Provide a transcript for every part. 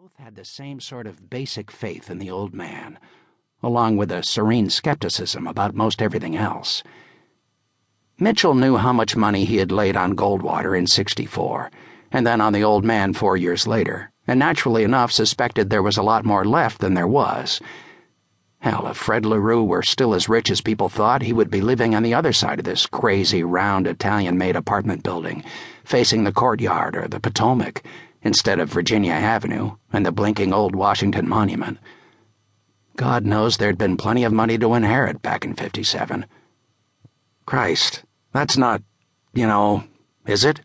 Both had the same sort of basic faith in the old man, along with a serene skepticism about most everything else. Mitchell knew how much money he had laid on Goldwater in '64, and then on the old man 4 years later, and naturally enough suspected there was a lot more left than there was. Hell, if Fred LaRue were still as rich as people thought, he would be living on the other side of this crazy, round, Italian-made apartment building, facing the courtyard or the Potomac, instead of Virginia Avenue and the blinking old Washington Monument. God knows there'd been plenty of money to inherit back in '57. Christ, that's not, is it?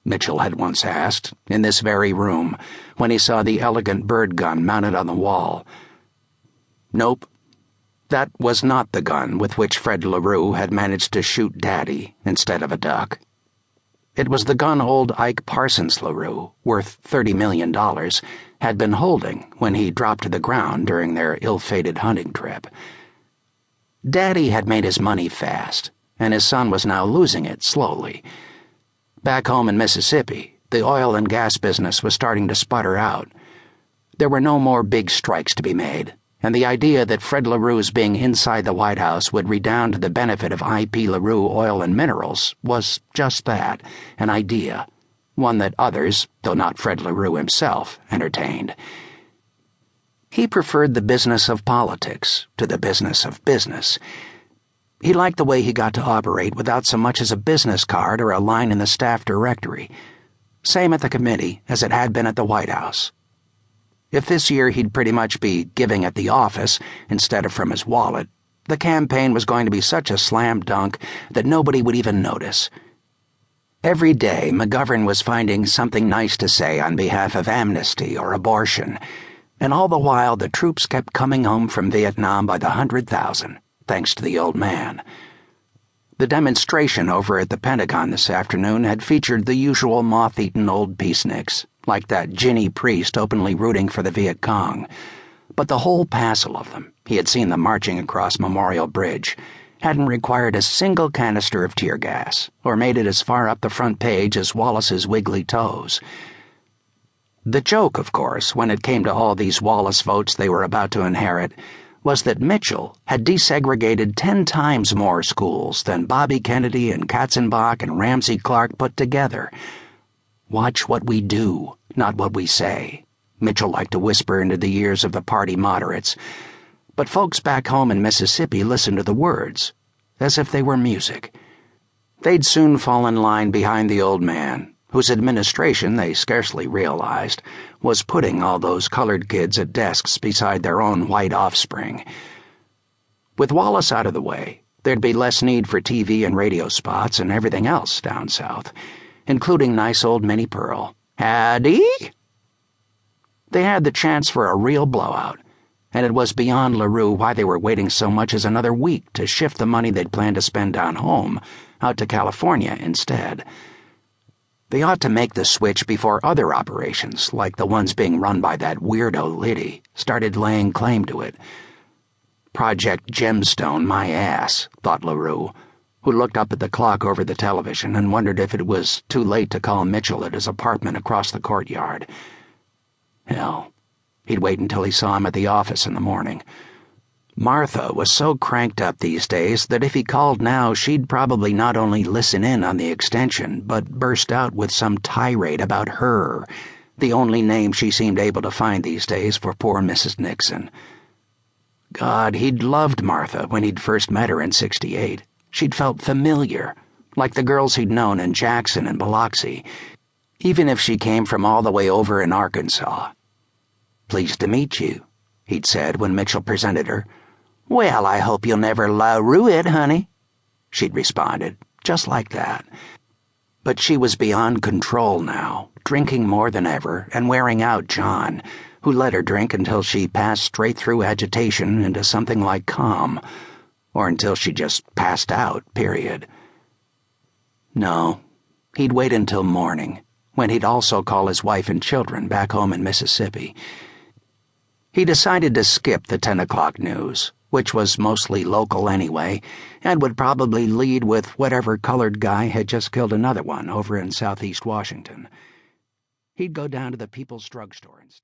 Mitchell had once asked, in this very room, when he saw the elegant bird gun mounted on the wall. Nope. That was not the gun with which Fred LaRue had managed to shoot Daddy instead of a duck. It was the gun old Ike Parsons LaRue, worth $30 million, had been holding when he dropped to the ground during their ill-fated hunting trip. Daddy had made his money fast, and his son was now losing it slowly. Back home in Mississippi, the oil and gas business was starting to sputter out. There were no more big strikes to be made, and the idea that Fred LaRue's being inside the White House would redound to the benefit of I.P. LaRue Oil and Minerals was just that, an idea, one that others, though not Fred LaRue himself, entertained. He preferred the business of politics to the business of business. He liked the way he got to operate without so much as a business card or a line in the staff directory. Same at the committee as it had been at the White House. If this year he'd pretty much be giving at the office instead of from his wallet, the campaign was going to be such a slam dunk that nobody would even notice. Every day McGovern was finding something nice to say on behalf of amnesty or abortion, and all the while the troops kept coming home from Vietnam by the 100,000, thanks to the old man. The demonstration over at the Pentagon this afternoon had featured the usual moth-eaten old peaceniks, like that Ginny priest openly rooting for the Viet Cong. But the whole passel of them, he had seen them marching across Memorial Bridge, hadn't required a single canister of tear gas, or made it as far up the front page as Wallace's wiggly toes. The joke, of course, when it came to all these Wallace votes they were about to inherit, was that Mitchell had desegregated 10 times more schools than Bobby Kennedy and Katzenbach and Ramsey Clark put together. Watch what we do, not what we say, Mitchell liked to whisper into the ears of the party moderates. But folks back home in Mississippi listened to the words, as if they were music. They'd soon fall in line behind the old man, whose administration, they scarcely realized, was putting all those colored kids at desks beside their own white offspring. With Wallace out of the way, there'd be less need for TV and radio spots and everything else down south, including nice old Minnie Pearl. Howdy? They had the chance for a real blowout, and it was beyond LaRue why they were waiting so much as another week to shift the money they'd planned to spend down home out to California instead. They ought to make the switch before other operations, like the ones being run by that weirdo Liddy, started laying claim to it. Project Gemstone my ass, thought LaRue, who looked up at the clock over the television and wondered if it was too late to call Mitchell at his apartment across the courtyard. Hell, he'd wait until he saw him at the office in the morning. Martha was so cranked up these days that if he called now, she'd probably not only listen in on the extension, but burst out with some tirade about her, the only name she seemed able to find these days for poor Mrs. Nixon. God, he'd loved Martha when he'd first met her in '68. She'd felt familiar, like the girls he'd known in Jackson and Biloxi, even if she came from all the way over in Arkansas. "Pleased to meet you," he'd said when Mitchell presented her. "Well, I hope you'll never LaRue it, honey," she'd responded, just like that. But she was beyond control now, drinking more than ever and wearing out John, who let her drink until she passed straight through agitation into something like calm, or until she just passed out, period. No, he'd wait until morning, when he'd also call his wife and children back home in Mississippi. He decided to skip the 10 o'clock news, which was mostly local anyway, and would probably lead with whatever colored guy had just killed another one over in southeast Washington. He'd go down to the People's Drugstore instead.